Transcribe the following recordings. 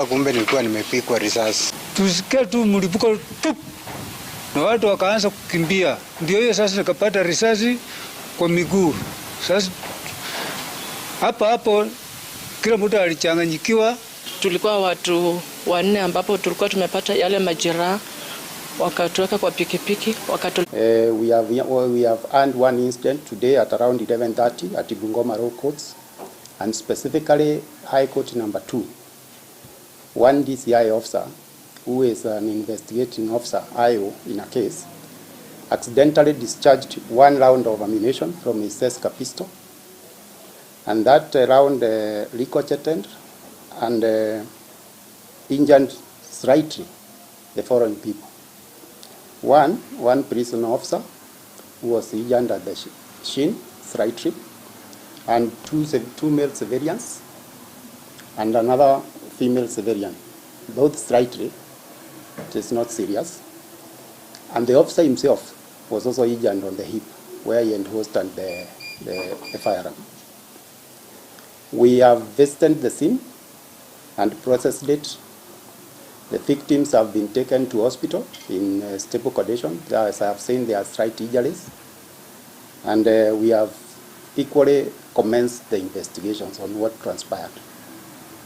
Kumbe nilikuwa nimepigwa risasi. Tusikia tu mlipuko tup. Na watu wakaanza kukimbia. Ndio hiyo sasa nikapata risasi kwa miguu. Sasa hapo kila mtu alichanganyikiwa. Tulikuwa watu 4 ambapo tulikuwa tumepata yale majeraha, wakatuweka kwa pikipiki we have earned one incident today at around 11:30 at Bungoma Road Courts, and specifically High Court number 2. One DCI officer, who is an investigating officer, IO, in a case, accidentally discharged 1 round of ammunition from his Seska pistol, and that round ricocheted and injured slightly the following people. One prison officer who was injured at the shin slightly, and two male civilians, and another female civilian, both slightly. It is not serious. And the officer himself was also injured on the hip, where he enhosted the firearm. We have visited the scene and processed it. The victims have been taken to hospital in stable condition. As I have seen, they are slight injuries. And we have equally commenced the investigations on what transpired.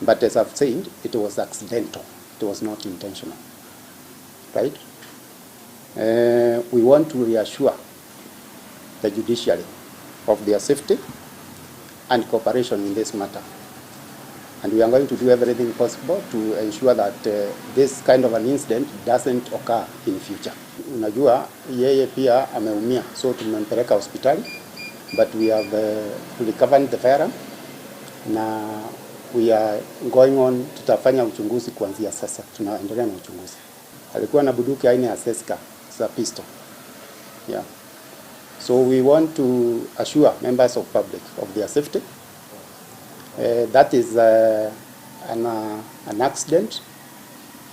But as I've said, it was accidental. It was not intentional. Right? We want to reassure the judiciary of their safety and cooperation in this matter. And we are going to do everything possible to ensure that this kind of an incident doesn't occur in future. Unajua yeye pia ameumia, so tumempeleka hospitali, but we have recovered the firearm na we are going on, tutafanya uchunguzi kuanzia sasa. Tunaendelea na uchunguzi. Alikuwa na bunduki aina ya Seska za pistol. Yeah. So we want to assure members of public of their safety. That is an accident,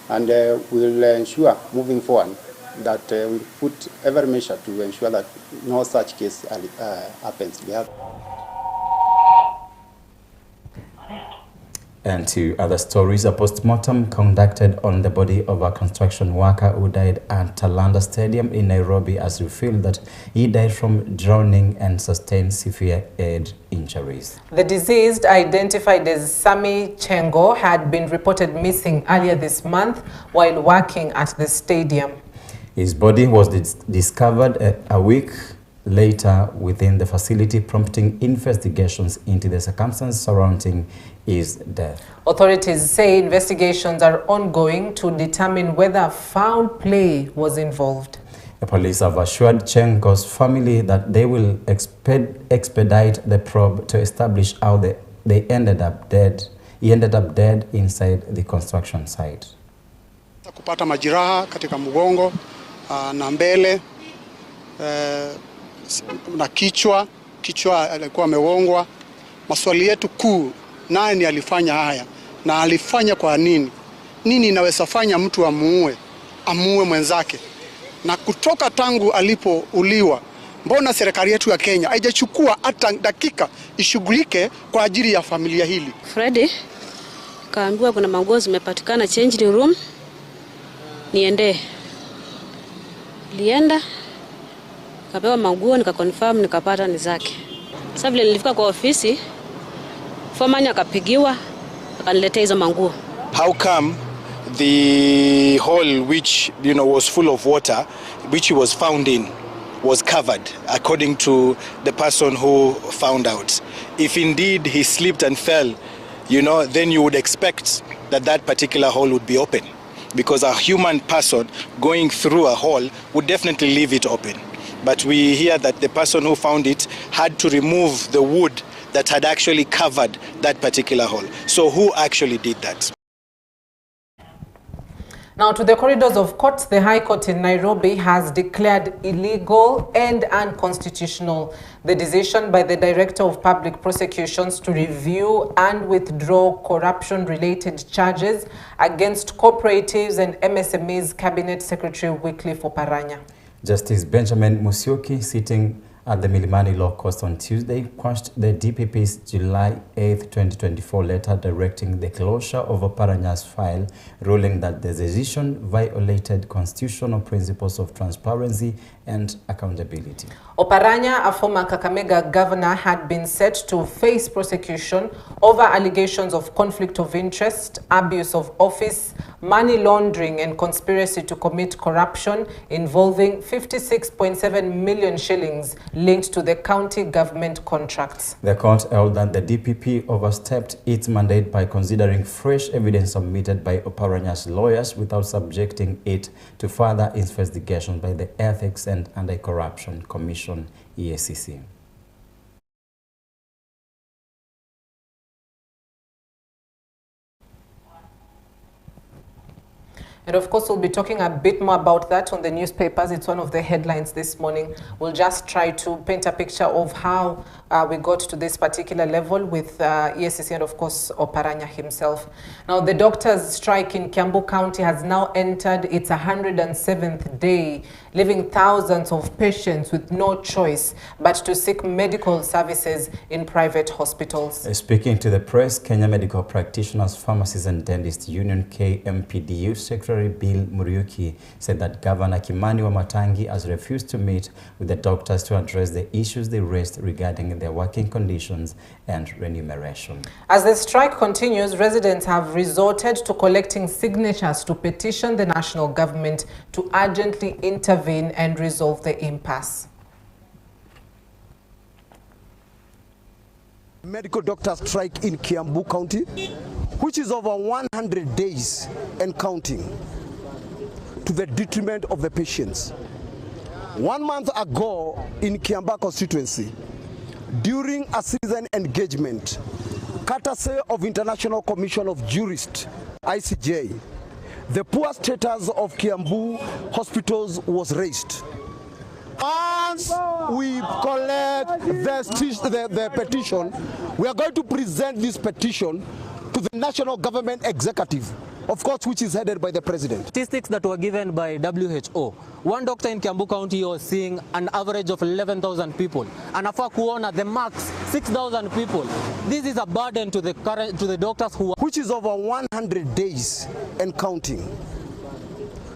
and we'll ensure moving forward that we'll put every measure to ensure that no such case happens. And to other stories, a post-mortem conducted on the body of a construction worker who died at Talanda Stadium in Nairobi has revealed that he died from drowning and sustained severe head injuries. The deceased, identified as Sami Chengo, had been reported missing earlier this month while working at the stadium. His body was discovered a week later within the facility, prompting investigations into the circumstances surrounding his death. Authorities say investigations are ongoing to determine whether foul play was involved. The police have assured Chengo's family that they will expedite the probe to establish how they ended up dead. He ended up dead inside the construction site. Kupata majeraha katika mgongo na mbele na kichwa alikuwa amewongwa. Maswali yetu kuu, nani alifanya haya na alifanya kwa nini? Nini inaweza fanya mtu amuue mwenzake? Na kutoka tangu alipouliwa, mbona serikali yetu ya Kenya haijachukua hata dakika ishughulike kwa ajili ya familia hili? Freddy kaambiwa kuna manguo zimepatikana changing room, niende. Lienda kapewa manguo, nikakonfirm, nikapata ni zake. Sasa vile nilifika kwa ofisi, foreman akapigiwa akaniletea hizo manguo. How come the hole which was full of water which he was found in was covered, according to the person who found out? If indeed he slipped and fell, then you would expect that particular hole would be open, because a human person going through a hole would definitely leave it open. But we hear that the person who found it had to remove the wood that had actually covered that particular hole. So who actually did that? Now to the corridors of courts, the High Court in Nairobi has declared illegal and unconstitutional the decision by the Director of Public Prosecutions to review and withdraw corruption-related charges against cooperatives and MSMEs Cabinet Secretary Wycliffe Oparanya. Justice Benjamin Musyoki, sitting at the Milimani Law Courts on Tuesday quashed the DPP's July 8, 2024 letter directing the closure of Oparanya's file, ruling that the decision violated constitutional principles of transparency and accountability. Oparanya, a former Kakamega governor, had been set to face prosecution over allegations of conflict of interest, abuse of office, money laundering and conspiracy to commit corruption involving 56.7 million shillings linked to the county government contracts. The court held that the DPP overstepped its mandate by considering fresh evidence submitted by Oparanya's lawyers without subjecting it to further investigation by the Ethics and Anti-Corruption Commission, EACC. And of course, we'll be talking a bit more about that on the newspapers. It's one of the headlines this morning. We'll just try to paint a picture of how we got to this particular level with EACC and of course Oparanya himself. Now, the doctors' strike in Kiambu County has now entered its 107th day, leaving thousands of patients with no choice but to seek medical services in private hospitals. Speaking to the press, Kenya Medical Practitioners, Pharmacists and Dentists Union KMPDU Secretary Bill Muriuki said that Governor Kimani Wamatangi has refused to meet with the doctors to address the issues they raised regarding their working conditions and remuneration. As the strike continues, residents have resorted to collecting signatures to petition the national government to urgently intervene and resolve the impasse. Medical doctor strike in Kiambu County, which is over 100 days and counting, to the detriment of the patients. 1 month ago in Kiamba constituency, during a citizen engagement, courtesy of International Commission of Jurists, ICJ, the poor status of Kiambu hospitals was raised. Once we collect the petition, we are going to present this petition to the national government executive, of course, which is headed by the president. Statistics that were given by WHO. One doctor in Kiambu County was seeing an average of 11,000 people. And Afa Kuona, the max, 6,000 people. This is a burden to the doctors who... Which is over 100 days and counting,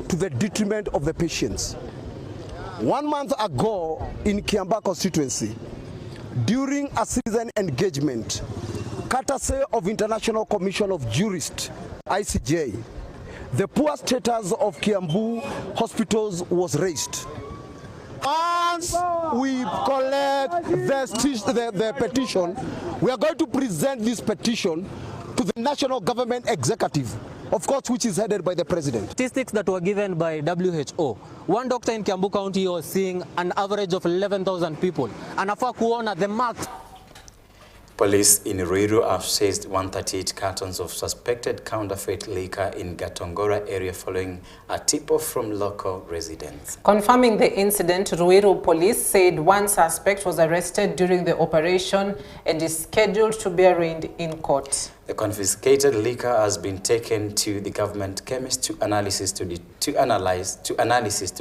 to the detriment of the patients. 1 month ago in Kiamba constituency, during a citizen engagement, courtesy of International Commission of Jurists, ICJ, the poor status of Kiambu hospitals was raised. Once we collect the petition, we are going to present this petition to the national government executive, of course, which is headed by the president. Statistics that were given by WHO. One doctor in Kiambu County was seeing an average of 11,000 people. And Afa Kuona, the max... Police in Ruiru have seized 138 cartons of suspected counterfeit liquor in Gatongora area following a tip-off from local residents. Confirming the incident, Ruiru police said one suspect was arrested during the operation and is scheduled to be arraigned in court. The confiscated liquor has been taken to the government chemist to analysis to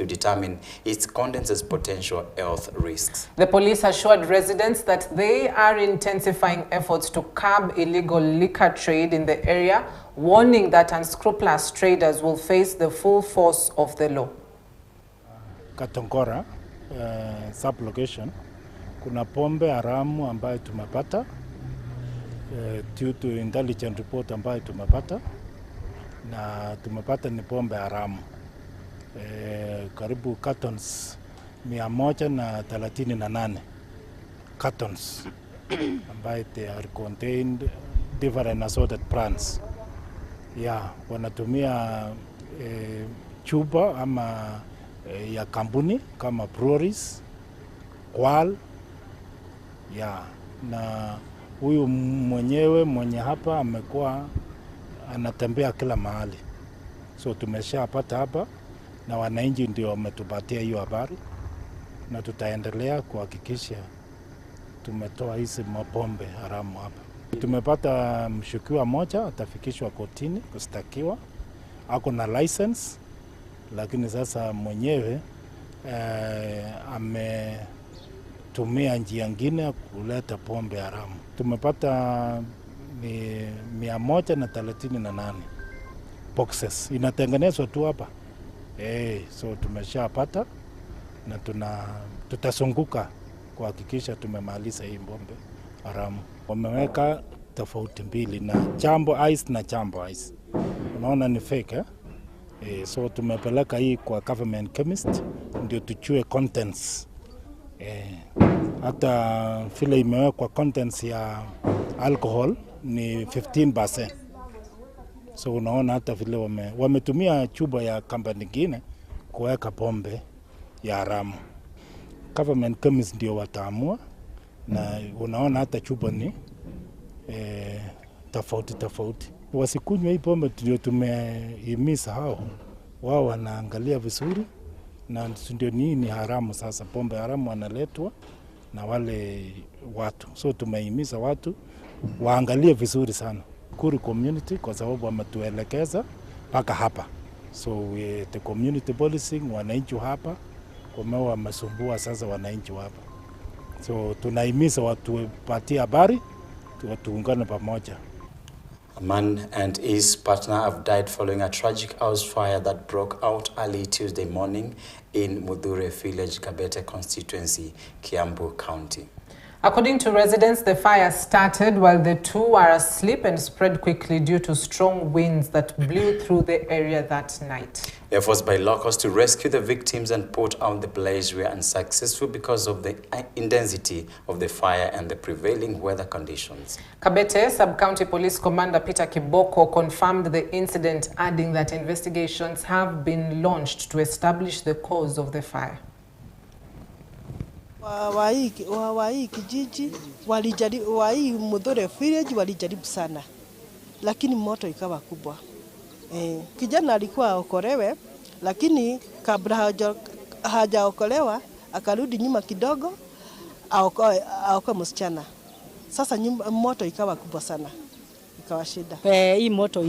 determine its contents as potential health risks. The police assured residents that they are intensifying efforts to curb illegal liquor trade in the area, warning that unscrupulous traders will face the full force of the law. Gatongora sub-location, kuna pombe haramu ambayo tumepata due to intelligent report ambayo tumepata, na tumepata ni pombe haramu karibu cartons 138 cartons ambayo they are contained different assorted brands. Wanatumia chupa ama ya kampuni kama breweries, Kwal, na huyu mwenye hapa amekuwa anatembea kila mahali. So tumeshapata hapa na wananchi ndio wametupatia hiyo habari, na tutaendelea kuhakikisha tumetoa hizi mapombe haramu hapa. Tumepata mshukiwa moja atafikishwa kotini kustakiwa, ako na license, lakini sasa mwenyewe wanatumia njia nyingine kuleta pombe haramu. Tumepata 138 boxes inatengenezwa tu hapa. So tumeshapata na tutasunguka kuhakikisha tumemaliza hii pombe haramu. Wameweka tofauti mbili na Jambo Ice na Jambo Ice. Unaona ni fake so tumepeleka hii kwa government chemist ndio tuchue contents. Hata vile imewekwa contents ya alcohol ni 15%. So unaona hata vile wametumia chupa ya kampani nyingine kuweka pombe ya haramu. Government chemist ndio wataamua, na unaona hata chupa ni tofauti. Wasikunywe hii pombe, ndio tumehimiza hao. Wao wanaangalia vizuri na ndio ni haramu sasa. Pombe haramu analetwa na wale watu. So tumehimiza watu waangalie vizuri sana. Kuru community kwa sababu wametuelekeza mpaka hapa. So the community policing, wananchi hapa wamesumbua sasa wananchi hapa. So tunahimiza watu patie habari, tuungane pamoja. A man and his partner have died following a tragic house fire that broke out early Tuesday morning in Mudhure village, Kabete constituency, Kiambu County. According to residents, the fire started while the two were asleep and spread quickly due to strong winds that blew through the area that night. Efforts by locals to rescue the victims and put out the blaze were unsuccessful because of the intensity of the fire and the prevailing weather conditions. Kabete Sub-County Police Commander Peter Kiboko confirmed the incident, adding that investigations have been launched to establish the cause of the fire. Wa hii kijiji walijaribu, wa hii Mudhure village walijaribu sana, lakini moto ikawa kubwa. Kijana alikuwa aokolewe, lakini kabla hajaokolewa akarudi nyuma kidogo aokoe msichana. Sasa moto ikawa kubwa sana, ikawa shida. Hii moto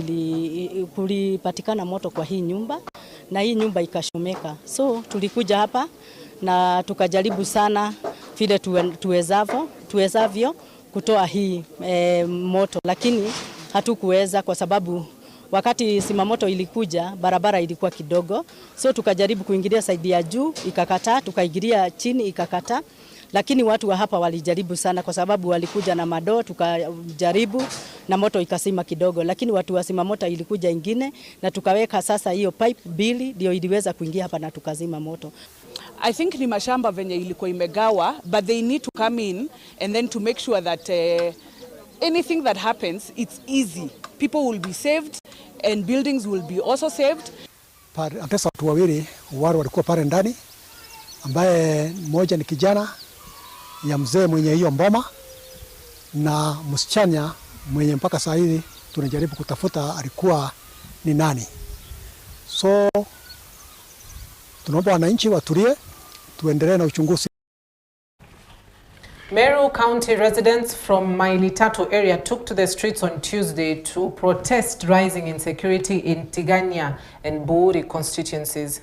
kulipatikana moto kwa hii nyumba na hii nyumba ikashomeka. So tulikuja hapa na tukajaribu sana vile tuwezavyo kutoa hii moto, lakini hatukuweza kwa sababu wakati simamoto ilikuja barabara ilikuwa kidogo. So tukajaribu kuingilia saidi ya juu ikakataa, tukaingilia chini ikakataa, lakini watu wa hapa walijaribu sana kwa sababu walikuja na madoo, tukajaribu na moto ikasima kidogo, lakini watu wa simamoto ilikuja ingine na tukaweka sasa hiyo pipe bili ndio iliweza kuingia hapa na tukazima moto. I think ni mashamba venye ilikuwa imegawa, but they need to come in and then to make sure that anything that happens, it's easy. People will be saved and buildings will be also saved. Pesa watu wawili wale walikuwa pale ndani, ambaye mmoja ni kijana ya mzee mwenye hiyo mboma na msichana mwenye mpaka saa hizi tunajaribu kutafuta alikuwa ni nani. So tunaomba wananchi watulie, tuendelee na uchunguzi. Meru County residents from Maili Tatu area took to the streets on Tuesday to protest rising insecurity in Tigania and Buri constituencies,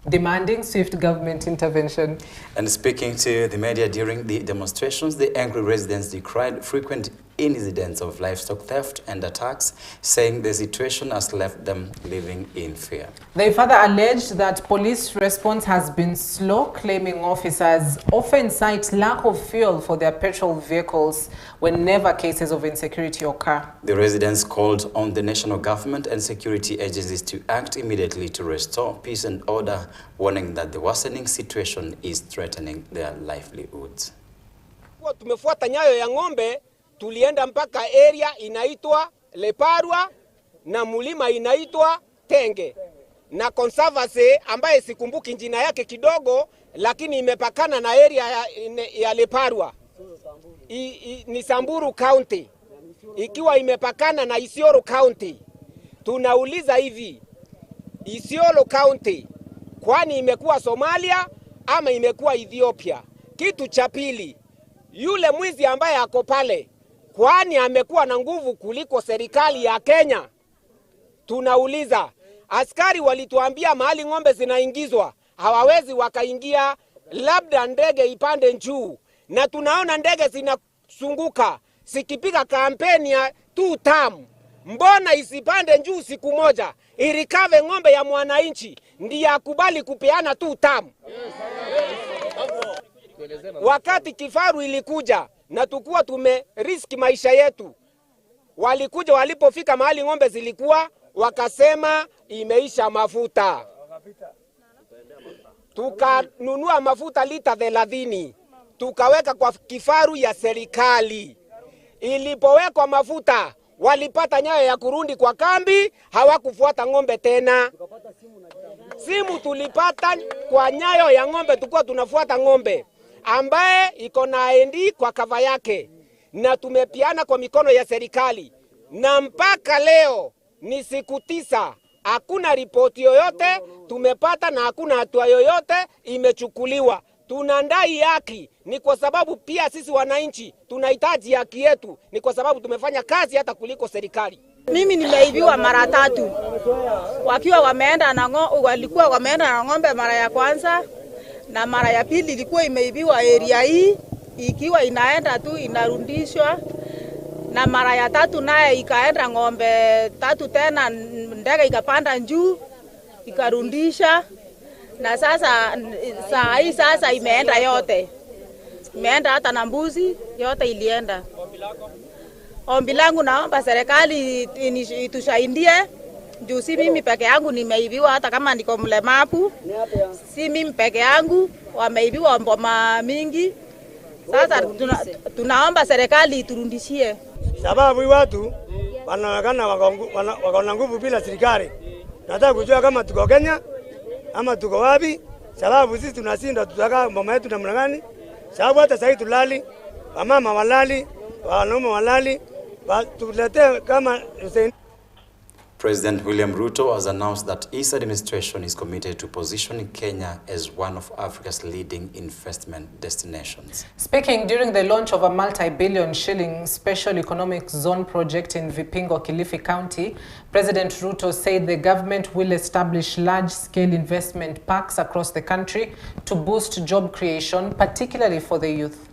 demanding swift government intervention. And speaking to the media during the demonstrations, the angry residents decried frequent incidents of livestock theft and attacks, saying the situation has left them living in fear. They further alleged that police response has been slow, claiming officers often cite lack of fuel for their petrol vehicles whenever cases of insecurity occur. The residents called on the national government and security agencies to act immediately to restore peace and order, warning that the worsening situation is threatening their livelihoods. Tumefuata nyayo ya ng'ombe, tulienda mpaka area inaitwa Leparwa na mulima inaitwa Tenge na conservancy ambaye sikumbuki jina yake kidogo, lakini imepakana na area ya Leparwa. Ni Samburu County ikiwa imepakana na Isiolo County. Tunauliza hivi, Isiolo County kwani imekuwa Somalia ama imekuwa Ethiopia? Kitu cha pili, yule mwizi ambaye ako pale kwani amekuwa na nguvu kuliko serikali ya Kenya? Tunauliza, askari walituambia mahali ng'ombe zinaingizwa hawawezi wakaingia, labda ndege ipande juu. na tunaona ndege zinasunguka sikipiga kampeni ya 2 term. Mbona isipande juu siku moja irikave ng'ombe ya mwananchi ndiye akubali kupeana 2 term? Wakati kifaru ilikuja na tukua tumeriski maisha yetu, walikuja walipofika mahali ng'ombe zilikuwa wakasema imeisha mafuta. Tukanunua mafuta lita 30 tukaweka kwa kifaru ya serikali. Ilipowekwa mafuta walipata nyayo ya kurundi kwa kambi, hawakufuata ng'ombe tena. Simu tulipata kwa nyayo ya ng'ombe, tukua tunafuata ng'ombe ambaye iko na ID kwa kava yake, na tumepiana kwa mikono ya serikali, na mpaka leo ni siku 9 hakuna ripoti yoyote tumepata na hakuna hatua yoyote imechukuliwa. Tunadai haki, ni kwa sababu pia sisi wananchi tunahitaji haki yetu, ni kwa sababu tumefanya kazi hata kuliko serikali. Mimi nimeibiwa mara 3. Wakiwa walikuwa wameenda na ng'ombe mara ya kwanza, na mara ya pili ilikuwa imeibiwa area hii ikiwa inaenda tu inarudishwa, na mara ya 3 naye ikaenda ng'ombe 3 tena, ndege ikapanda juu ikarudisha. Na sasa sasa imeenda yote. Imeenda hata na mbuzi yote ilienda. Ombi langu naomba serikali itusaidie. Juu si mimi peke yangu nimeibiwa, hata kama niko mlemavu. Si mimi peke yangu wameibiwa mboma mingi. Sasa tunaomba serikali iturudishie. Sababu watu wanaonekana wako na nguvu bila serikali. Nataka kujua kama tuko Kenya ama tuko wapi, sababu sisi tunashinda tutaka mama yetu namna gani? Sababu hata sasa tulali, wamama walali, wanaume walali, tulete kama President William Ruto has announced that his administration is committed to positioning Kenya as one of Africa's leading investment destinations. Speaking during the launch of a multi-billion shilling special economic zone project in Vipingo, Kilifi County, President Ruto said the government will establish large-scale investment parks across the country to boost job creation, particularly for the youth.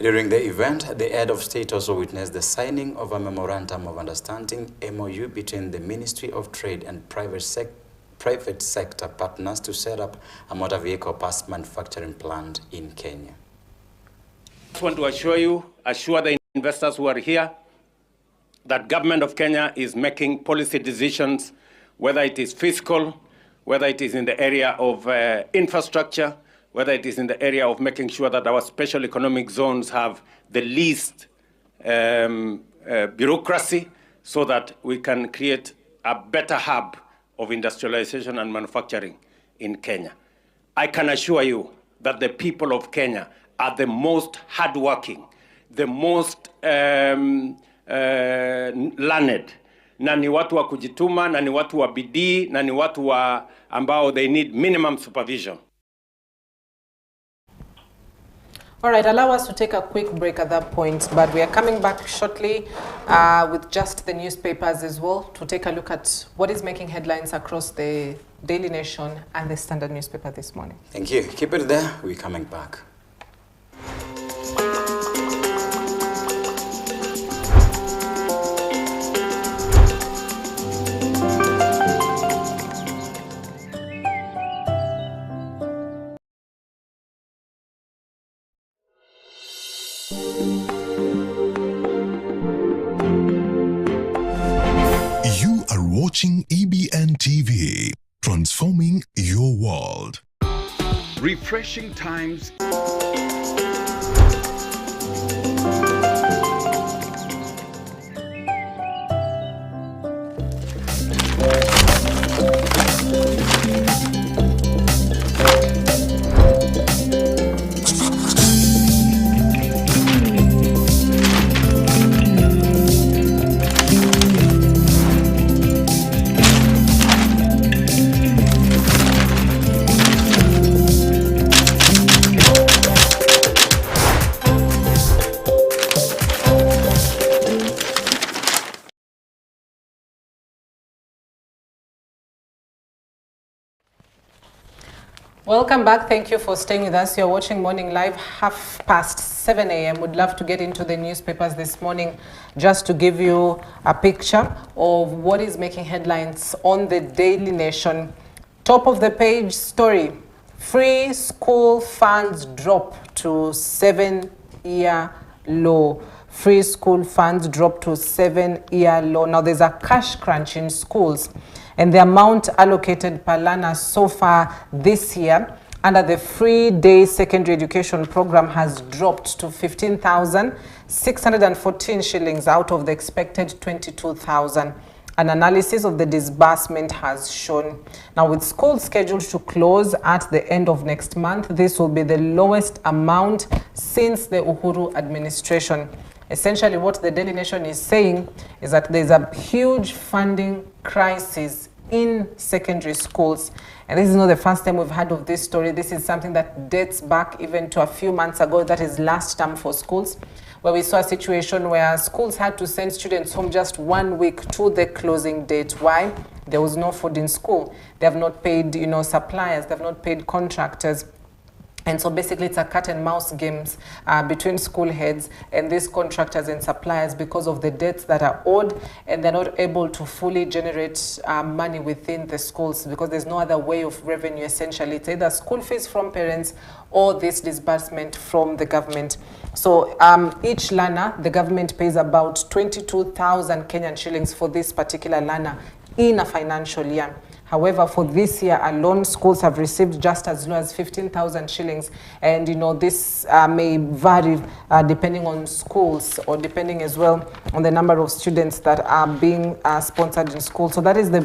During the event, the head of state also witnessed the signing of a Memorandum of Understanding MOU between the Ministry of Trade and private sector partners to set up a motor vehicle parts manufacturing plant in Kenya. I just want to assure the investors who are here that government of Kenya is making policy decisions, whether it is fiscal, whether it is in the area of infrastructure, whether it is in the area of making sure that our special economic zones have the least bureaucracy, so that we can create a better hub of industrialization and manufacturing in Kenya. I can assure you that the people of Kenya are the most hardworking, the most learned, na ni watu wa kujituma, na ni watu wa bidii, na ni watu wa ambao they need minimum supervision. All right, allow us to take a quick break at that point, but we are coming back shortly with just the newspapers as well to take a look at what is making headlines across the Daily Nation and the Standard newspaper this morning. Thank you. Keep it there. We're coming back. You are watching EBN TV, transforming your world. Refreshing times. Welcome back. Thank you for staying with us. You're watching Morning Live, 7:30 a.m. Would love to get into the newspapers this morning just to give you a picture of what is making headlines on the Daily Nation. Top of the page story, free school funds drop to 7-year low. Free school funds drop to 7-year low. Now there's a cash crunch in schools, and the amount allocated per learner so far this year under the free day secondary education program has dropped to 15,614 shillings out of the expected 22,000. An analysis of the disbursement has shown. Now, with schools scheduled to close at the end of next month, this will be the lowest amount since the Uhuru administration. Essentially, what the Daily Nation is saying is that there's a huge funding crisis in secondary schools. And this is not the first time we've heard of this story. This is something that dates back even to a few months ago. That is last term for schools, where we saw a situation where schools had to send students home just 1 week to the closing date. Why? There was no food in school. They have not paid, suppliers. They have not paid contractors. And so basically it's a cat and mouse games between school heads and these contractors and suppliers because of the debts that are owed, and they're not able to fully generate money within the schools because there's no other way of revenue. Essentially, it's either school fees from parents or this disbursement from the government. So each learner, the government pays about 22,000 Kenyan shillings for this particular learner in a financial year. However, for this year alone, schools have received just as low as 15,000 shillings. And, this may vary depending on schools or depending as well on the number of students that are being sponsored in school. So that is the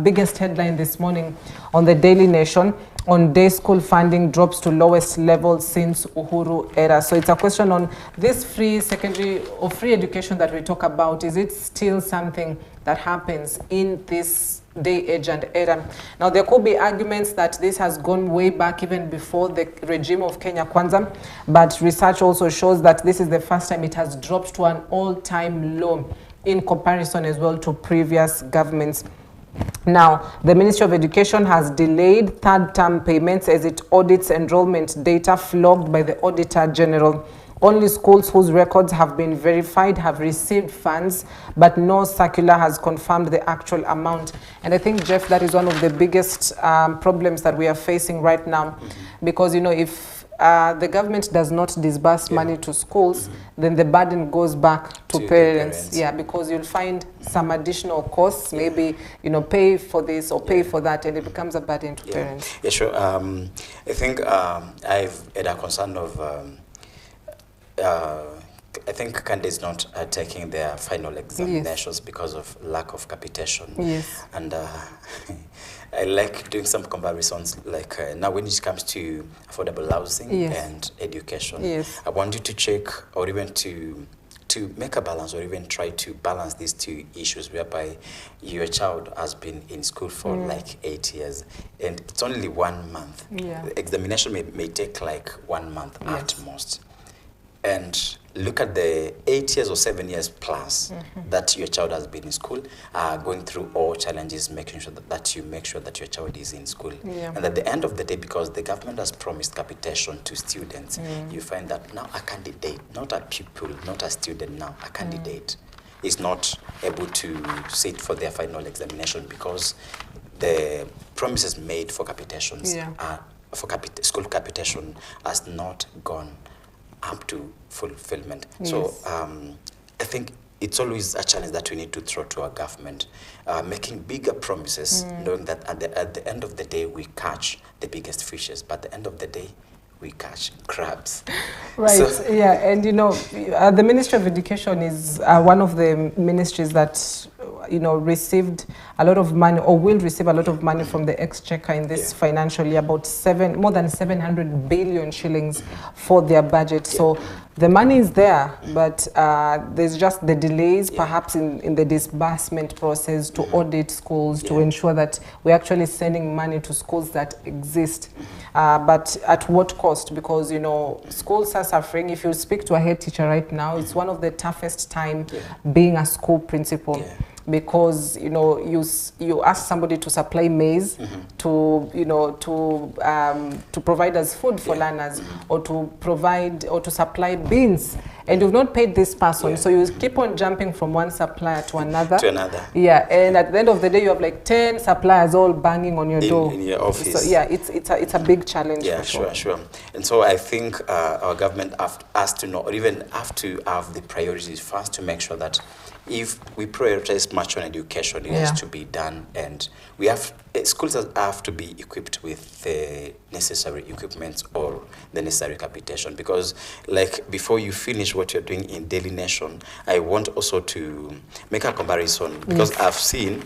biggest headline this morning on the Daily Nation. On day school funding drops to lowest level since Uhuru era. So it's a question on this free secondary or free education that we talk about. Is it still something that happens in this day, age and era? Now there could be arguments that this has gone way back even before the regime of Kenya Kwanza, but research also shows that this is the first time it has dropped to an all-time low in comparison as well to previous governments. Now, the Ministry of Education has delayed third-term payments as it audits enrollment data flogged by the Auditor General. Only schools whose records have been verified have received funds, but no circular has confirmed the actual amount. And I think, Jeff, that is one of the biggest problems that we are facing right now. Because, if the government does not disburse money to schools, then the burden goes back to parents. Yeah, because you'll find some additional costs, maybe, pay for this or pay for that, and it becomes a burden to parents. Yeah, sure. I think I've had a concern of I think candidates not taking their final examinations because of lack of capitation. Yes. And I like doing some comparisons, like now when it comes to affordable housing and education. Yes. I want you to check or even to make a balance or even try to balance these two issues whereby your child has been in school for like 8 years and it's only 1 month. Yeah. The examination may take like 1 month at most. And look at the 8 years or 7 years plus that your child has been in school, going through all challenges, making sure that you make sure that your child is in school. Yeah. And at the end of the day, because the government has promised capitation to students, you find that now a candidate, not a pupil, not a student now, a candidate is not able to sit for their final examination because the promises made for capitations, for school capitation has not gone up to fulfillment. Yes. So I think it's always a challenge that we need to throw to our government, making bigger promises, knowing that at the end of the day we catch the biggest fishes, but at the end of the day we catch crabs. Right. So, and the Ministry of Education is one of the ministries that received a lot of money or will receive a lot of money from the exchequer in this financial year, about more than 700 billion shillings for their budget. So the money is there, but there's just the delays perhaps in the disbursement process to audit schools, to ensure that we're actually sending money to schools that exist. But at what cost? Because, schools are suffering. If you speak to a head teacher right now, it's one of the toughest time being a school principal. because you ask somebody to supply maize to to provide us food for learners, or to provide or to supply beans, and you've not paid this person, so you keep on jumping from one supplier to another. Yeah, and at the end of the day, you have like 10 suppliers all banging on your door in your office. So yeah, it's a big challenge. Yeah, sure. And so I think our government has to know, or even have to have the priorities first, to make sure that if we prioritize much on education, it has to be done, and we have schools have to be equipped with the necessary equipment or the necessary capitation. Because, like, before you finish what you're doing in Daily Nation, I want also to make a comparison, because I've seen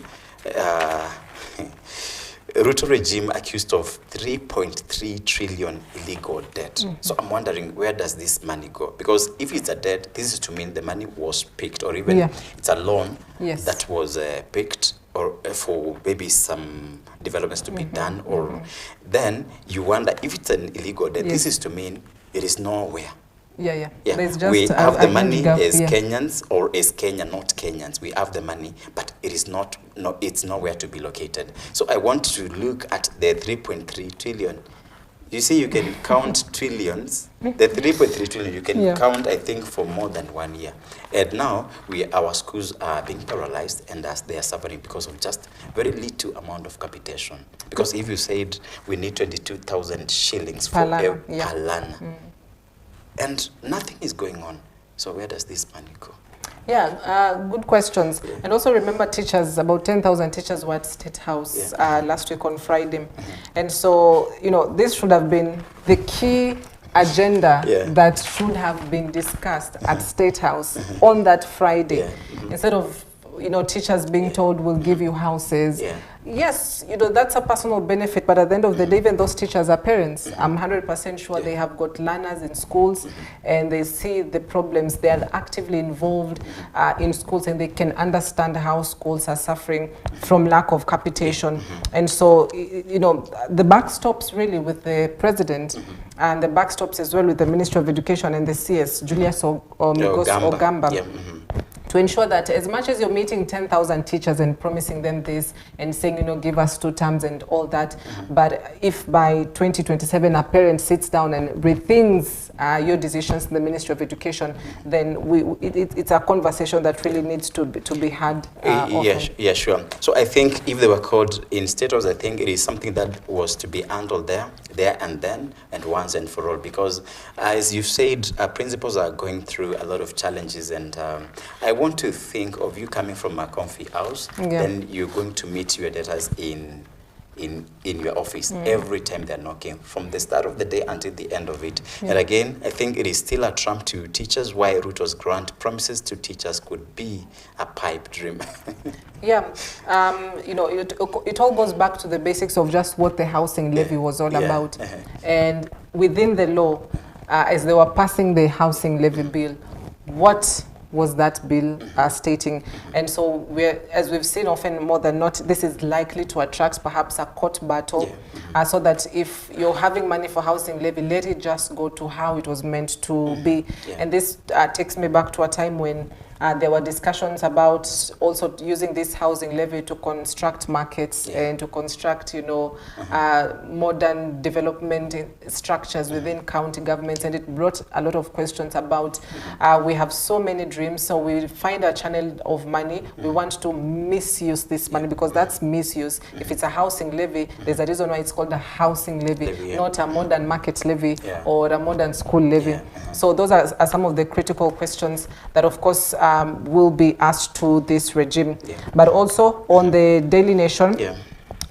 Ruto regime accused of 3.3 trillion illegal debt. So I'm wondering, where does this money go? Because if it's a debt, this is to mean the money was picked, or even it's a loan that was picked, or for maybe some developments to be done, or then you wonder if it's an illegal debt. This is to mean it is nowhere. Yeah. We have the money as Kenyans, or as Kenya, not Kenyans. We have the money, but it is not. It's nowhere to be located. So I want to look at the 3.3 trillion. You see, you can count trillions. The 3.3 trillion you can count, I think, for more than 1 year. And now our schools are being paralyzed, and as they are suffering because of just very little amount of capitation. Because if you said we need 22,000 shillings per learner, and nothing is going on. So where does this money go? Yeah, good questions. And also remember, teachers, about 10,000 teachers were at State House last week on Friday. And so, this should have been the key agenda that should have been discussed at State House on that Friday. Instead of, teachers being told, we'll give you houses. Yes, that's a personal benefit, but at the end of the day, even those teachers are parents. I'm 100% sure they have got learners in schools, and they see the problems. They are actively involved in schools, and they can understand how schools are suffering from lack of capitation. And so, the buck stops really with the president, and the buck stops as well with the Ministry of Education and the CS, Julius Ogamba. To ensure that as much as you're meeting 10,000 teachers and promising them this and saying, give us 2 terms and all that, but if by 2027 a parent sits down and rethinks your decisions in the Ministry of Education, then it's a conversation that really needs to be had Yeah, sure. So I think if they were called in status, I think it is something that was to be handled there and then, and once and for all, because as you said, principals are going through a lot of challenges, and I want to think of you coming from a comfy house, then you're going to meet your debtors in your office every time they're knocking, from the start of the day until the end of it. And again, I think it is still a trump to teachers why Ruto's grant promises to teachers could be a pipe dream. It all goes back to the basics of just what the housing levy was all about. And within the law, as they were passing the housing levy bill, what was that bill stating? And so as we've seen often more than not, this is likely to attract perhaps a court battle, so that if you're having money for housing levy, let it just go to how it was meant to be. And this takes me back to a time when there were discussions about also using this housing levy to construct markets and to construct, modern development structures within county governments. And it brought a lot of questions about, we have so many dreams, so we find a channel of money. We want to misuse this money, because that's misuse. If it's a housing levy, there's a reason why it's called a housing levy, not a modern market levy or a modern school levy. So those are some of the critical questions that, of course, will be asked to this regime. But also on the Daily Nation,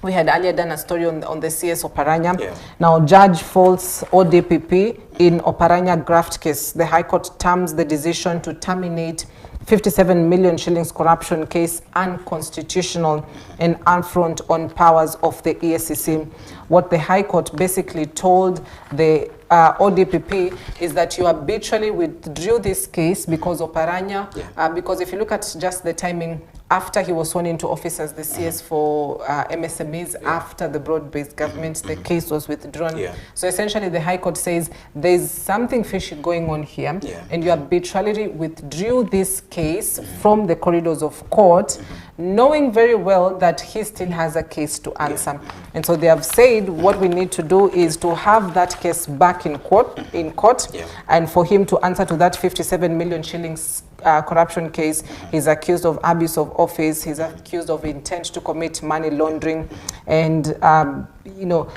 we had earlier done a story on the CS Oparanya. Now, judge faults ODPP in Oparanya graft case. The High Court terms the decision to terminate 57 million shillings corruption case unconstitutional and affront on powers of the EACC. What the High Court basically told the ODPP is that you arbitrarily withdrew this case because Oparanya, because if you look at just the timing, after he was sworn into office as the CS for MSMEs, after the broad-based government, the case was withdrawn. So essentially the High Court says there's something fishy going on here, and you arbitrarily withdrew this case from the corridors of court. knowing very well that he still has a case to answer. Yeah. And so they have said what we need to do is to have that case back in court, yeah. And for him to answer to that 57 million shillings corruption case. He's accused of abuse of office. He's accused of intent to commit money laundering. And, you know,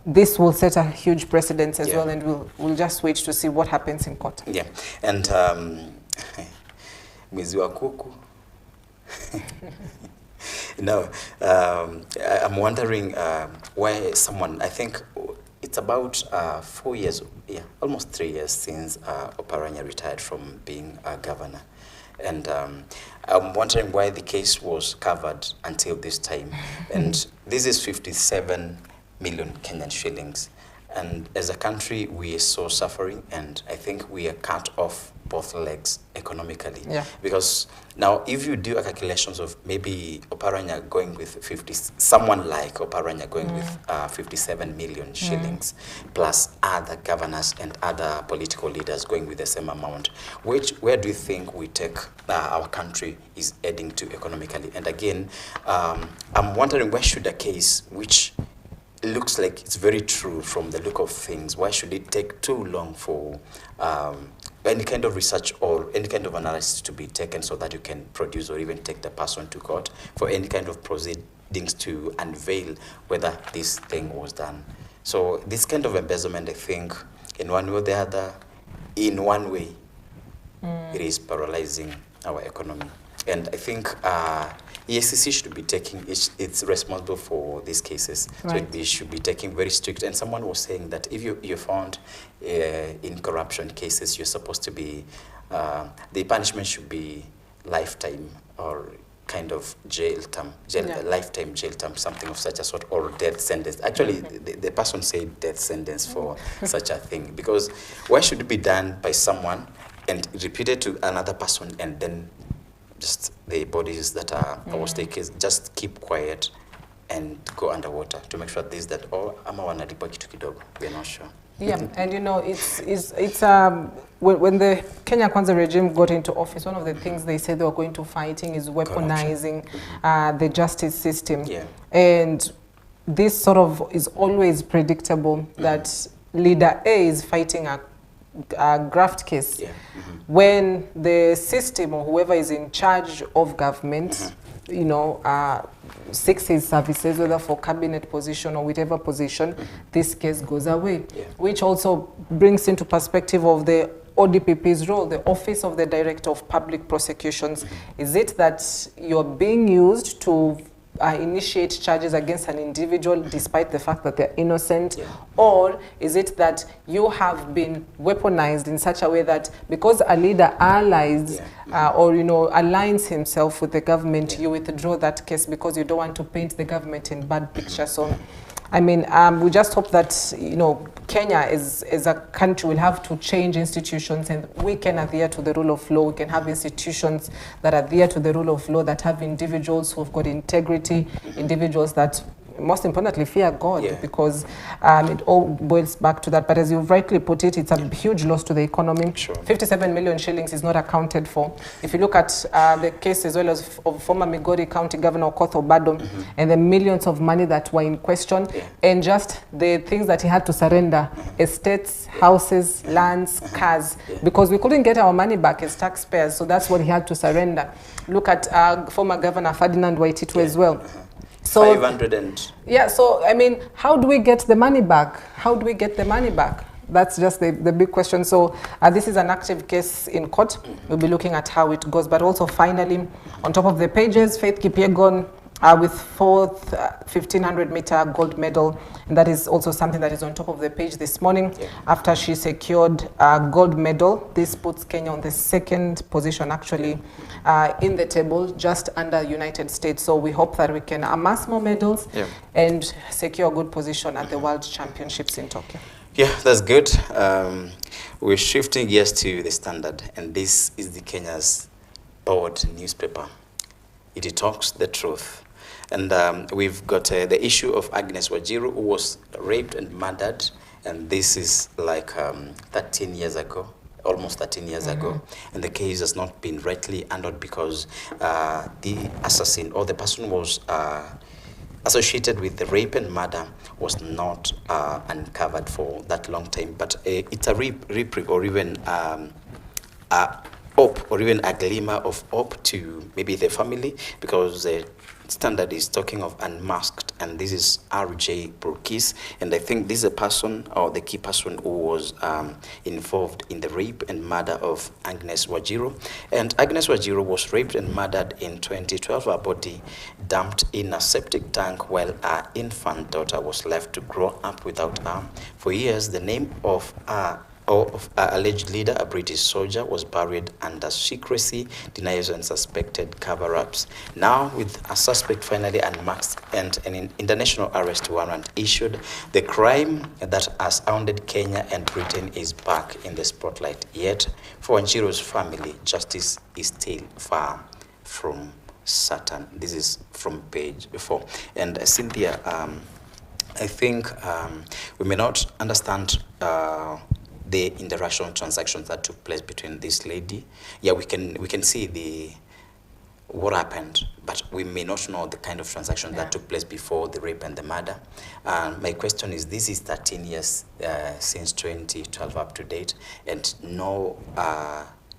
this will set a huge precedent as well, and we'll just wait to see what happens in court. Yeah, and Mwizi wa kuku. No, I'm wondering why someone, I think it's about 4 years, almost 3 years since Oparanya retired from being a governor. And I'm wondering why the case was covered until this time. And this is 57 million Kenyan shillings. And as a country, we are so suffering, and I think we are cut off both legs economically. Yeah. Because now, if you do a calculations of maybe Oparanya going with someone like Oparanya going with 57 million shillings, plus other governors and other political leaders going with the same amount, where do you think we take our country is heading to economically? And again, I'm wondering, why should a case which looks like it's very true from the look of things, why should it take too long for any kind of research or any kind of analysis to be taken so that you can produce or even take the person to court for any kind of proceedings to unveil whether this thing was done? So this kind of embezzlement, I think, in one way or the other, in one way, it is paralyzing our economy. And I think EACC should be taking, it's responsible for these cases. Right. So it should be taking very strict. And someone was saying that if you're found in corruption cases, you're supposed to be, the punishment should be lifetime or kind of jail term, lifetime jail term, something of such a sort, or death sentence. Actually, the person said death sentence for such a thing. Because why should it be done by someone and repeated to another person, and then just the bodies that are our stakes just keep quiet and go underwater to make sure this, that, or ama wanalipa kitu kidogo, we're not sure. Yeah, and you know, it's when the Kenya Kwanza regime got into office, one of the things they said they were going to fighting is weaponizing the justice system. Yeah. And this sort of is always predictable that leader A is fighting a graft case. Yeah. When the system or whoever is in charge of government, you know, seeks his services, whether for cabinet position or whatever position, this case goes away. Yeah. Which also brings into perspective of the ODPP's role, the Office of the Director of Public Prosecutions. Is it that you're being used to initiate charges against an individual despite the fact that they're innocent? Yeah. Or is it that you have been weaponized in such a way that because a leader allies or, you know, aligns himself with the government, you withdraw that case because you don't want to paint the government in bad picture? So, I mean, we just hope that, you know, Kenya as a country will have to change institutions, and we can adhere to the rule of law. We can have institutions that adhere to the rule of law, that have individuals who've got integrity, individuals that, most importantly, fear God, because it all boils back to that. But as you've rightly put it, it's a huge loss to the economy. Sure. 57 million shillings is not accounted for. If you look at the case as well as of former Migori County Governor Okoth Obado, and the millions of money that were in question, and just the things that he had to surrender, estates, houses, lands, cars, because we couldn't get our money back as taxpayers, so that's what he had to surrender. Look at former Governor Ferdinand Waititu as well. So 500 and... Yeah, so, I mean, how do we get the money back? How do we get the money back? That's just the big question. So this is an active case in court. We'll be looking at how it goes. But also, finally, on top of the pages, Faith Kipyegon with fourth 1500-meter gold medal. And that is also something that is on top of the page this morning. After she secured a gold medal, this puts Kenya on the second position, actually, in the table, just under United States. So we hope that we can amass more medals and secure a good position at the World Championships in Tokyo. Yeah, that's good. We're shifting gears to the Standard, and this is the Kenya's board newspaper. It talks the truth. And we've got the issue of Agnes Wajiru, who was raped and murdered, and this is like 13 years ago, almost 13 years ago, and the case has not been rightly handled because the assassin or the person was associated with the rape and murder was not uncovered for that long time. But it's a reprieve or even hope or even a glimmer of hope to maybe the family, because the standard is talking of unmasked, and this is RJ Burkis, and I think this is a person or the key person who was involved in the rape and murder of Agnes Wajiro. And Agnes Wajiro was raped and murdered in 2012, her body dumped in a septic tank while her infant daughter was left to grow up without harm. For years, the name of alleged leader, a British soldier, was buried under secrecy, denials, and suspected cover-ups. Now, with a suspect finally unmasked and an international arrest warrant issued, the crime that has hounded Kenya and Britain is back in the spotlight. Yet, for Wanjiru's family, justice is still far from certain. This is from page 4. And Cynthia, I think we may not understand the interaction transactions that took place between this lady. Yeah, we can see what happened, but we may not know the kind of transactions that took place before the rape and the murder. My question is, this is 13 years since 2012 up to date, and no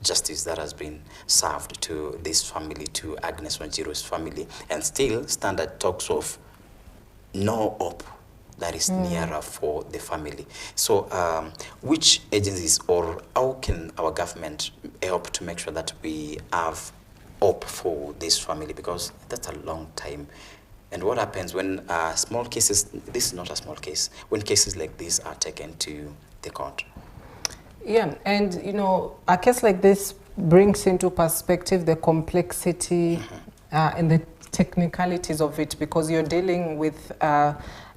justice that has been served to this family, to Agnes Wanjiru's family, and still Standard talks of no hope that is nearer for the family. So which agencies or how can our government help to make sure that we have hope for this family? Because that's a long time. And what happens when small cases, this is not a small case, when cases like this are taken to the court? Yeah, and you know, a case like this brings into perspective the complexity and the technicalities of it, because you're dealing with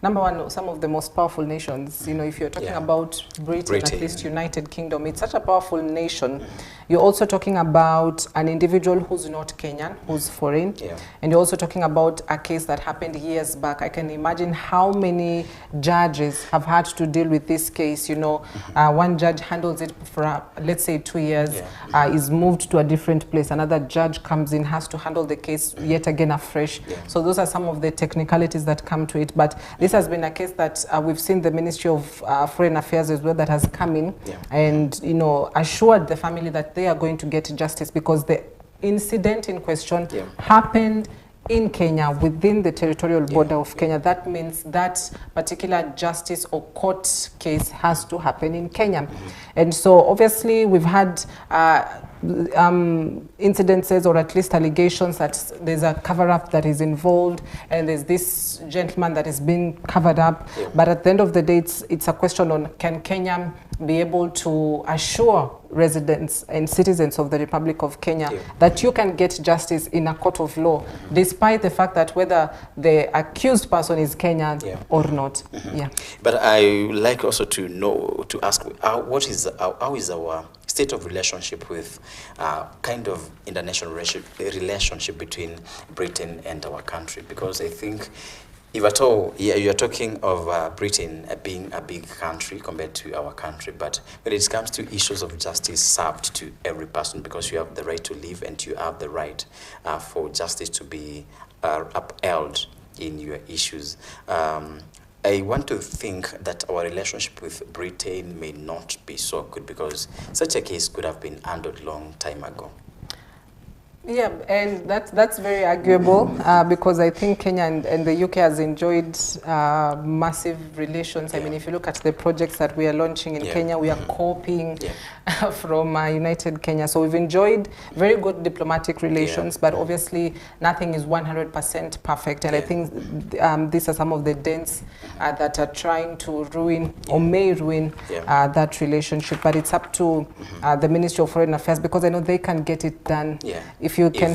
number one, some of the most powerful nations. You know, if you're talking about Britain, at least United Kingdom, it's such a powerful nation. You're also talking about an individual who's not Kenyan, who's foreign. And you're also talking about a case that happened years back. I can imagine how many judges have had to deal with this case. You know, one judge handles it for, let's say, 2 years, is moved to a different place. Another judge comes in, has to handle the case yet again afresh. So those are some of the technicalities that come to it. But this has been a case that we've seen the Ministry of Foreign Affairs as well that has come in and, you know, assured the family that they are going to get justice, because the incident in question happened in Kenya, within the territorial border of Kenya. That means that particular justice or court case has to happen in Kenya. And so obviously we've had incidences, or at least allegations, that there's a cover-up that is involved, and there's this gentleman that is being covered up. But at the end of the day, it's a question on, can Kenya be able to assure residents and citizens of the Republic of Kenya that you can get justice in a court of law, despite the fact that whether the accused person is Kenyan or not. But I would like also to know, to ask, how is our state of relationship with kind of international relationship between Britain and our country? Because I think, if at all, you're talking of Britain being a big country compared to our country, but when it comes to issues of justice served to every person, because you have the right to live and you have the right for justice to be upheld in your issues. I want to think that our relationship with Britain may not be so good, because such a case could have been handled long time ago. Yeah, and that's very arguable, because I think Kenya and the UK has enjoyed massive relations. I mean, if you look at the projects that we are launching in Kenya, we are copying from United Kenya. So we've enjoyed very good diplomatic relations, but obviously nothing is 100% perfect. And I think these are some of the dents that are trying to ruin or may ruin that relationship. But it's up to the Ministry of Foreign Affairs, because I know they can get it done. If you can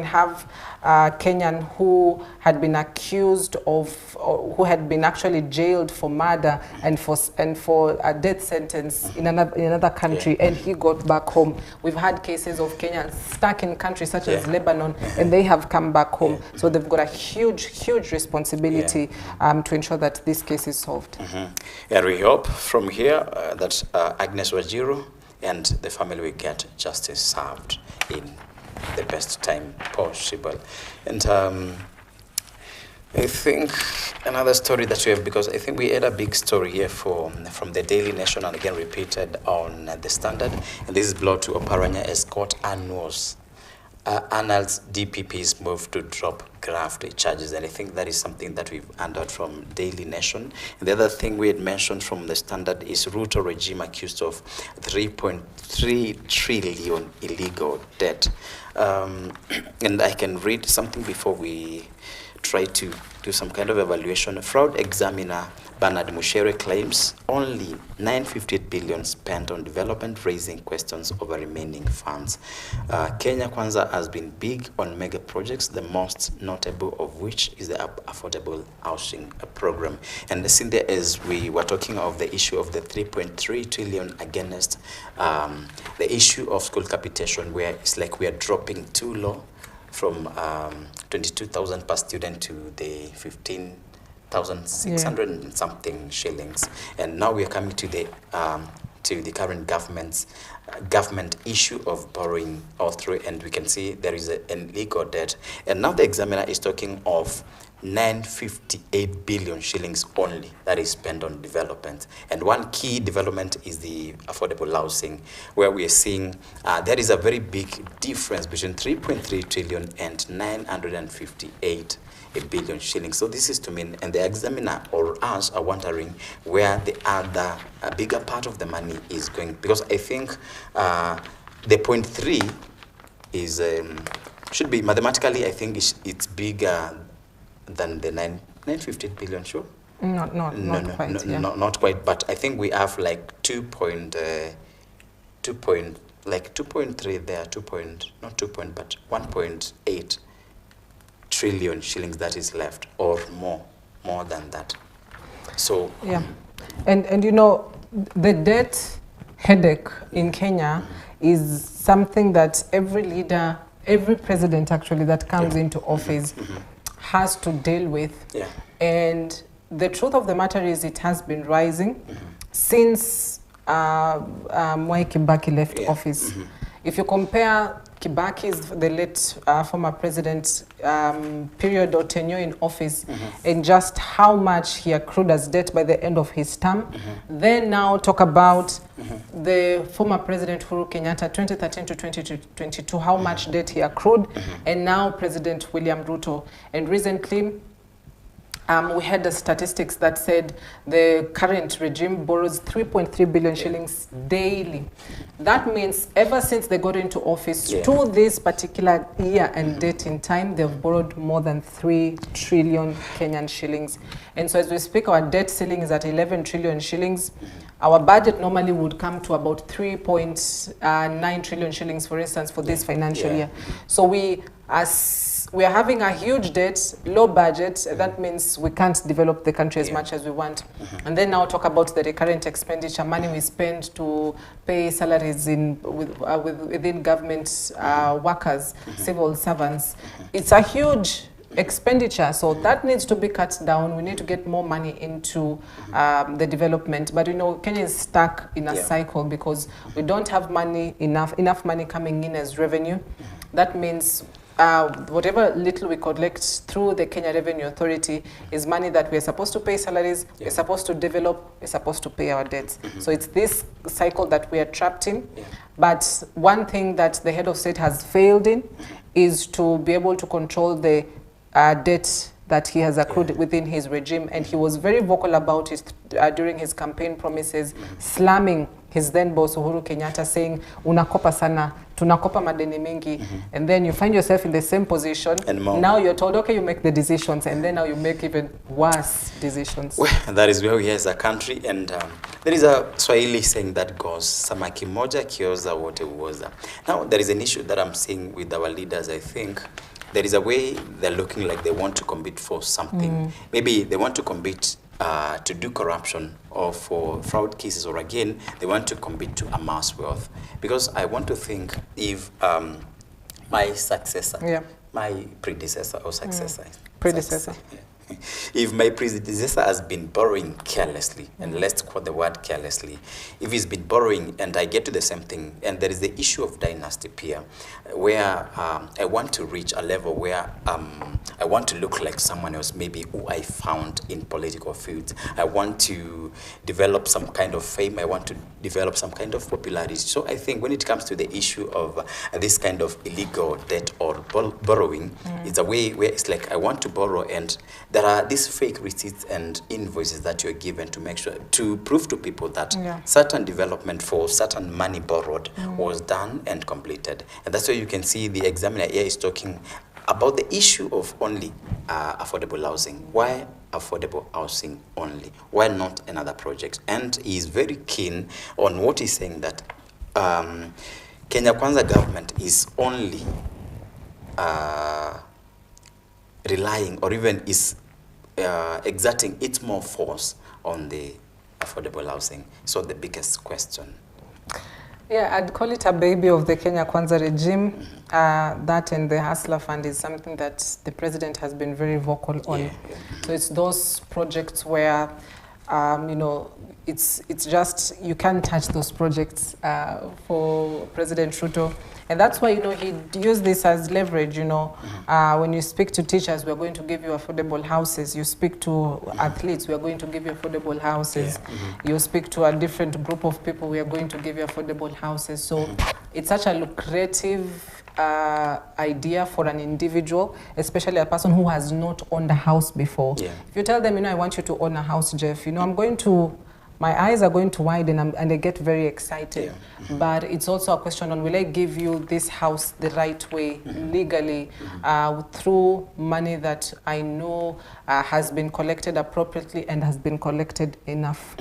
have Kenyan who had been accused of, or who had been actually jailed for murder and for a death sentence in another country, and he got back home. We've had cases of Kenyans stuck in countries such as Lebanon, and they have come back home. So they've got a huge responsibility to ensure that this case is solved. And we hope from here that Agnes Wajiro and the family will get justice served in the best time possible. And I think another story that we have, because I think we had a big story here from the Daily Nation and again repeated on the Standard, and this is brought to Oparanya as court annals. Arnold's DPP's move to drop graft charges, and I think that is something that we've heard from Daily Nation. And the other thing we had mentioned from the Standard is Ruto regime accused of 3.3 trillion illegal debt. And I can read something before we try to do some kind of evaluation. Fraud examiner Bernard Mushere claims only 958 billion spent on development, raising questions over remaining funds. Kenya Kwanza has been big on mega projects, the most notable of which is the affordable housing program. And Cynthia, as we were talking of the issue of the 3.3 trillion against the issue of school capitation, where it's like we are dropping too low from 22,000 per student to the 15,600 and something shillings, and now we are coming to the current government issue of borrowing all through, and we can see there is an illegal debt, and now the examiner is talking of 958 billion shillings only that is spent on development. And one key development is the affordable housing, where we are seeing there is a very big difference between 3.3 trillion and 958 billion shillings. So this is to mean, and the examiner or us are wondering where the other bigger part of the money is going, because I think the 0.3 is should be mathematically, I think it's bigger than the 950 billion, sure? Not quite. Not quite, but I think we have like 2.3 there, not 2 point, but 1.8 trillion shillings that is left, or more than that. So yeah, and you know, the debt headache in Kenya is something that every leader, every president actually that comes into office has to deal with. And the truth of the matter is it has been rising since Mwai Kibaki left office. If you compare Kibaki's, the late former president's period or tenure in office, and just how much he accrued as debt by the end of his term, then now talk about the former president Uhuru Kenyatta, 2013 to 2022, how much debt he accrued, and now President William Ruto. And recently, we had the statistics that said the current regime borrows 3.3 billion shillings daily. That means ever since they got into office to this particular year and date in time, they've borrowed more than 3 trillion Kenyan shillings. And so as we speak, our debt ceiling is at 11 trillion shillings. Our budget normally would come to about 3.9 trillion shillings, for instance, for this financial year. So we are having a huge debt, low budget. That means we can't develop the country as much as we want. And then now talk about the recurrent expenditure, money we spend to pay salaries within government workers, civil servants. It's a huge expenditure, so that needs to be cut down. We need to get more money into the development. But you know, Kenya is stuck in a cycle because we don't have enough money coming in as revenue. That means whatever little we collect through the Kenya Revenue Authority is money that we're supposed to pay salaries, we're supposed to develop, we're supposed to pay our debts. So it's this cycle that we are trapped in. But one thing that the head of state has failed in is to be able to control the debt that he has accrued within his regime, and he was very vocal about it during his campaign promises, slamming his then boss Uhuru Kenyatta, saying unakopa sana, tunakopa madeni mengi, and then you find yourself in the same position, and now you're told, okay, you make the decisions, and then now you make even worse decisions. Well, that is where we are as a country, and there is a Swahili saying that goes, samaki moja kioza wote uoza. Now, there is an issue that I'm seeing with our leaders, I think. There is a way they're looking like they want to compete for something. Maybe they want to compete to do corruption or for fraud cases, or again, they want to compete to amass wealth. Because I want to think if my successor, my predecessor or successor, if my predecessor has been borrowing carelessly, and let's quote the word carelessly, if he's been borrowing and I get to the same thing, and there is the issue of dynasty here, where I want to reach a level where I want to look like someone else, maybe who I found in political fields. I want to develop some kind of fame. I want to develop some kind of popularity. So I think when it comes to the issue of this kind of illegal debt or borrowing, it's a way where it's like I want to borrow, and there are these fake receipts and invoices that you're given to make sure, to prove to people that certain development for certain money borrowed was done and completed. And that's why you can see the examiner here is talking about the issue of only affordable housing. Why affordable housing only? Why not another project? And he's very keen on what he's saying, that Kenya Kwanza government is only relying, or even is exerting its more force on the affordable housing. So the biggest question. Yeah, I'd call it a baby of the Kenya Kwanza regime. That and the Hustler Fund is something that the president has been very vocal on. So it's those projects where, you know, it's just, you can't touch those projects for President Ruto. And that's why, you know, he used this as leverage, you know. When you speak to teachers, we're going to give you affordable houses. You speak to athletes, we are going to give you affordable houses. You speak to a different group of people, we are going to give you affordable houses. So it's such a lucrative idea for an individual, especially a person who has not owned a house before. If you tell them, you know, I want you to own a house, Jeff, you know, my eyes are going to widen and I get very excited. But it's also a question on, will I give you this house the right way, legally, through money that I know has been collected appropriately and has been collected enough.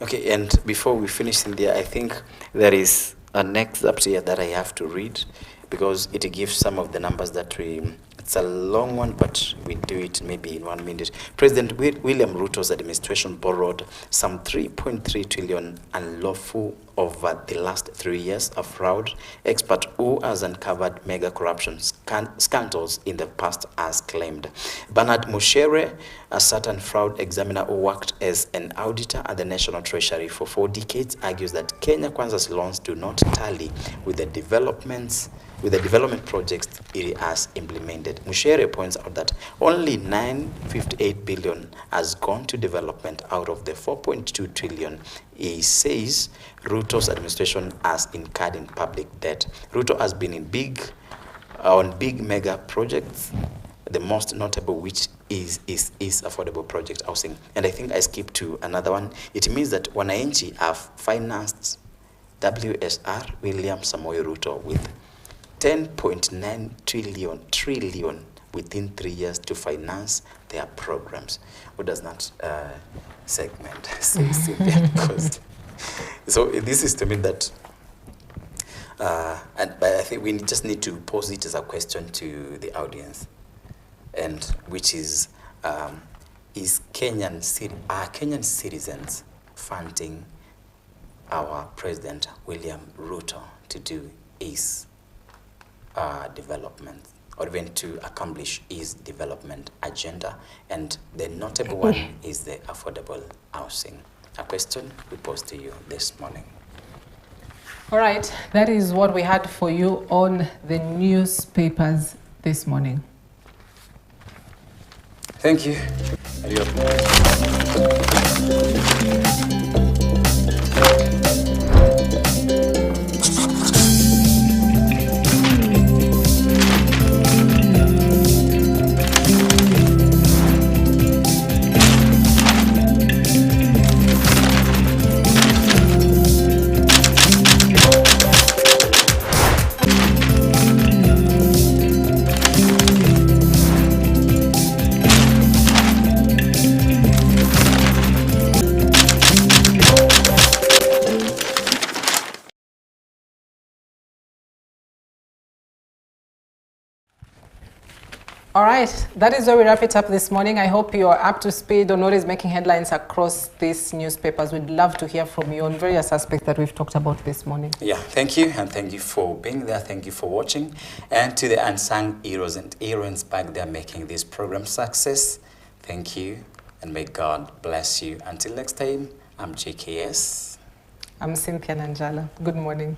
Okay, and before we finish in there, I think there is a next up here that I have to read, because it gives some of the numbers that it's a long one, but we do it maybe in 1 minute. President William Ruto's administration borrowed some 3.3 trillion unlawful over the last 3 years, a fraud expert who has uncovered mega corruption scandals in the past has claimed. Bernard Mushere, a certain fraud examiner who worked as an auditor at the National Treasury for 4 decades, argues that Kenya Kwanza's loans do not tally with the development projects it has implemented. Mushere points out that only 958 billion has gone to development out of the 4.2 trillion he says Ruto's administration has incurred in public debt. Ruto has been on big mega projects, the most notable which is affordable project housing. And I think I skipped to another one. It means that wananchi have financed WSR William Samoei Ruto with 10.9 trillion within 3 years to finance their programs. What does that segment say? So this is to mean that, but I think we just need to pose it as a question to the audience, and which is Kenyan citizens funding our President William Ruto to do his development, or even to accomplish his development agenda? And the notable one is the affordable housing. A question we posed to you this morning. All right, that is what we had for you on the newspapers this morning. Thank you. All right, that is where we wrap it up this morning. I hope you are up to speed on what is making headlines across these newspapers. We'd love to hear from you on various aspects that we've talked about this morning. Yeah, thank you, and thank you for being there. Thank you for watching. And to the unsung heroes and heroines back there making this program success, thank you, and may God bless you. Until next time, I'm JKS. I'm Cynthia Nanjala. Good morning.